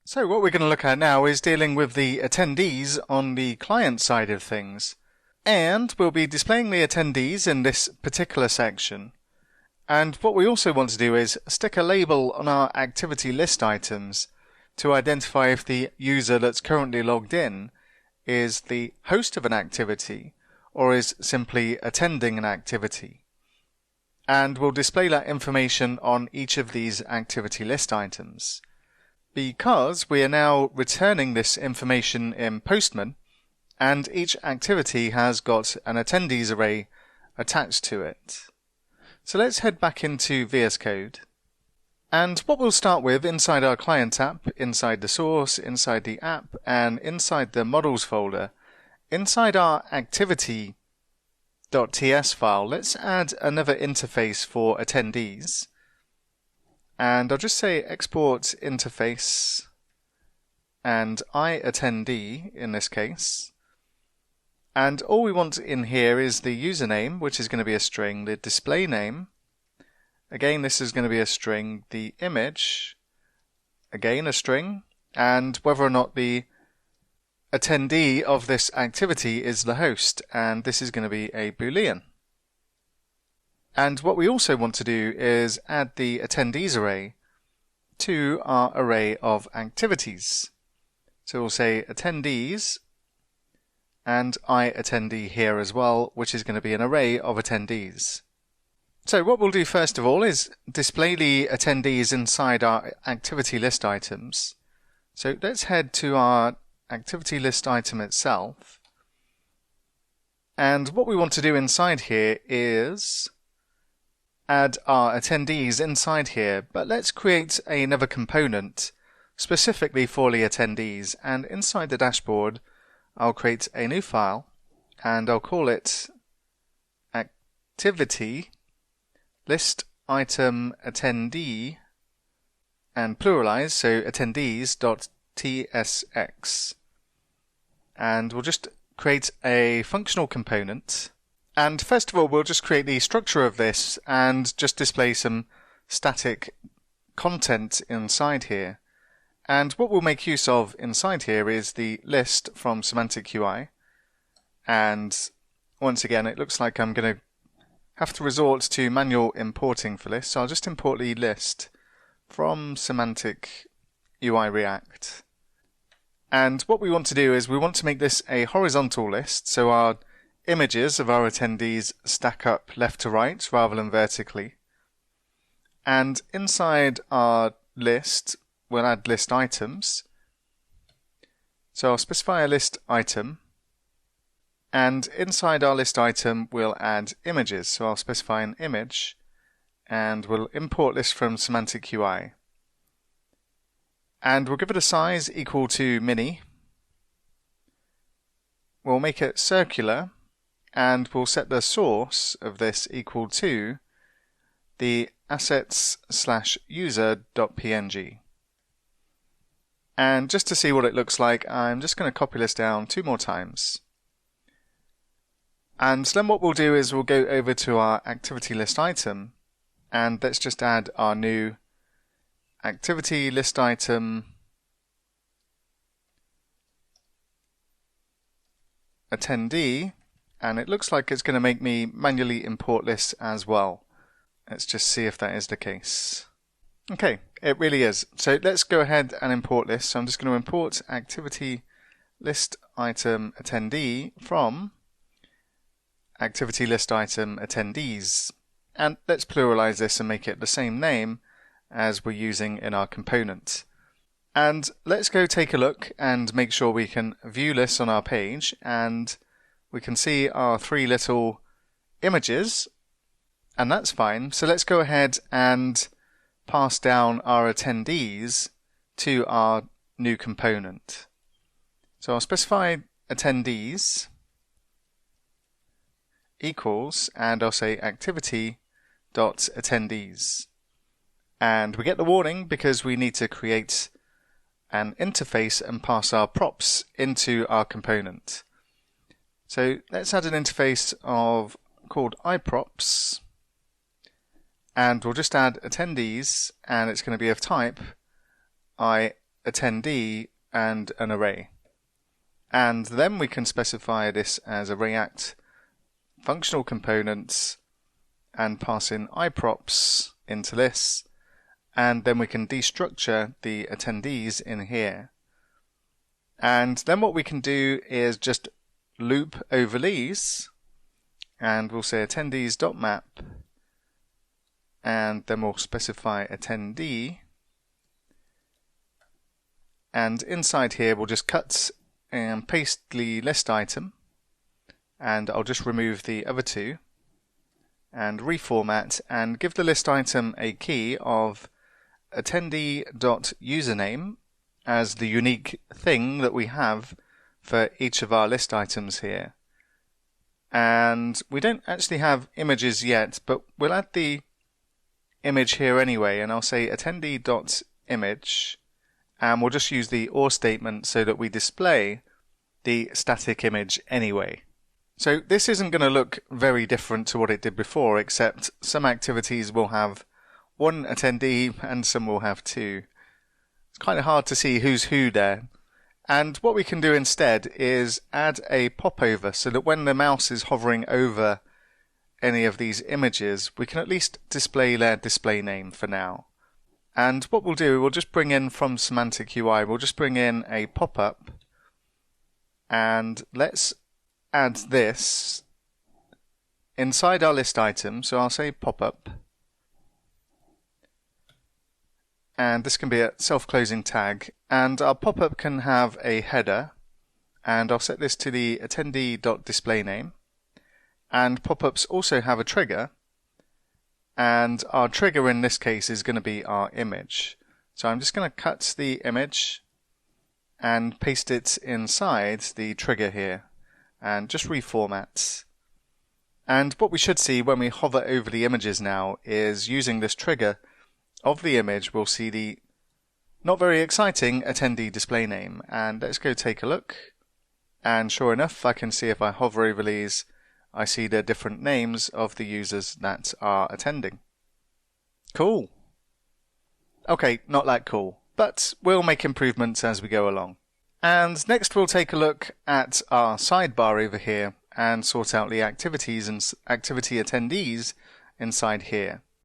So what we're going to look at now is dealing with the attendees on the client side of things. And we'll be displaying the attendees in this particular section. And what we also want to do is stick a label on our activity list items to identify if the user that's currently logged in is the host of an activity or is simply attending an activity. And we'll display that information on each of these activity list items. Because we are now returning this information in Postman, and each activity has got an attendees array attached to it. So let's head back into VS Code. And what we'll start with inside our client app, inside the source, inside the app, and inside the models folder, inside our activity.ts file, let's add another interface for attendees. And I'll just say export interface and iAttendee in this case. And all we want in here is the username, which is going to be a string, the display name, again this is going to be a string, the image, again a string, and whether or not the attendee of this activity is the host, and this is going to be a Boolean. And what we also want to do is add the attendees array to our array of activities. So we'll say attendees and iAttendee here as well, which is going to be an array of attendees. So what we'll do first of all is display the attendees inside our activity list items. So let's head to our activity list item itself. And what we want to do inside here is add our attendees inside here, but let's create another component specifically for the attendees, and inside the dashboard I'll create a new file and I'll call it activity list item attendee and pluralize, so attendees.tsx, and we'll just create a functional component. And first of all, we'll just create the structure of this and just display some static content inside here. And what we'll make use of inside here is the list from Semantic UI. And once again, it looks like I'm going to have to resort to manual importing for this. So I'll just import the list from Semantic UI React. And what we want to do is we want to make this a horizontal list, so our images of our attendees stack up left to right rather than vertically. And inside our list, we'll add list items. So I'll specify a list item. And inside our list item, we'll add images. So I'll specify an image and we'll import this from Semantic UI. And we'll give it a size equal to mini. We'll make it circular. And we'll set the source of this equal to the assets/user.png. And just to see what it looks like, I'm just going to copy this down 2 more times. And then what we'll do is we'll go over to our activity list item, and let's just add our new activity list item attendee. And it looks like it's going to make me manually import this as well. Let's just see if that is the case. Okay, it really is. So let's go ahead and import this. So I'm just going to import activity list item attendee from activity list item attendees. And let's pluralize this and make it the same name as we're using in our component. And let's go take a look and make sure we can view this on our page, and we can see our 3 little images, and that's fine. So let's go ahead and pass down our attendees to our new component. So I'll specify attendees equals, and I'll say activity.attendees. And we get the warning because we need to create an interface and pass our props into our component. So let's add an interface called iProps, and we'll just add attendees, and it's going to be of type attendee and an array. And then we can specify this as a React functional components and pass in iprops into this, and then we can destructure the attendees in here. And then what we can do is just loop over these, and we'll say attendees.map, and then we'll specify attendee, and inside here we'll just cut and paste the list item, and I'll just remove the other two and reformat and give the list item a key of attendee.username as the unique thing that we have for each of our list items here. And we don't actually have images yet, but we'll add the image here anyway, and I'll say attendee.image, and we'll just use the or statement so that we display the static image anyway. So this isn't going to look very different to what it did before, except some activities will have one attendee and some will have two. It's kind of hard to see who's who there. And what we can do instead is add a popover so that when the mouse is hovering over any of these images, we can at least display their display name for now. And what we'll do, we'll just bring in from Semantic UI, we'll just bring in a pop-up, and let's add this inside our list item. So I'll say pop-up, and this can be a self-closing tag, and our pop-up can have a header, and I'll set this to the attendee.displayname, and pop-ups also have a trigger, and our trigger in this case is going to be our image. So I'm just going to cut the image and paste it inside the trigger here, and just reformat. And what we should see when we hover over the images now is, using this trigger of the image, we'll see the not very exciting attendee display name. And let's go take a look. And sure enough, I can see if I hover over these, I see the different names of the users that are attending. Cool. Okay, not that cool, but we'll make improvements as we go along. And next we'll take a look at our sidebar over here and sort out the activities and activity attendees inside here.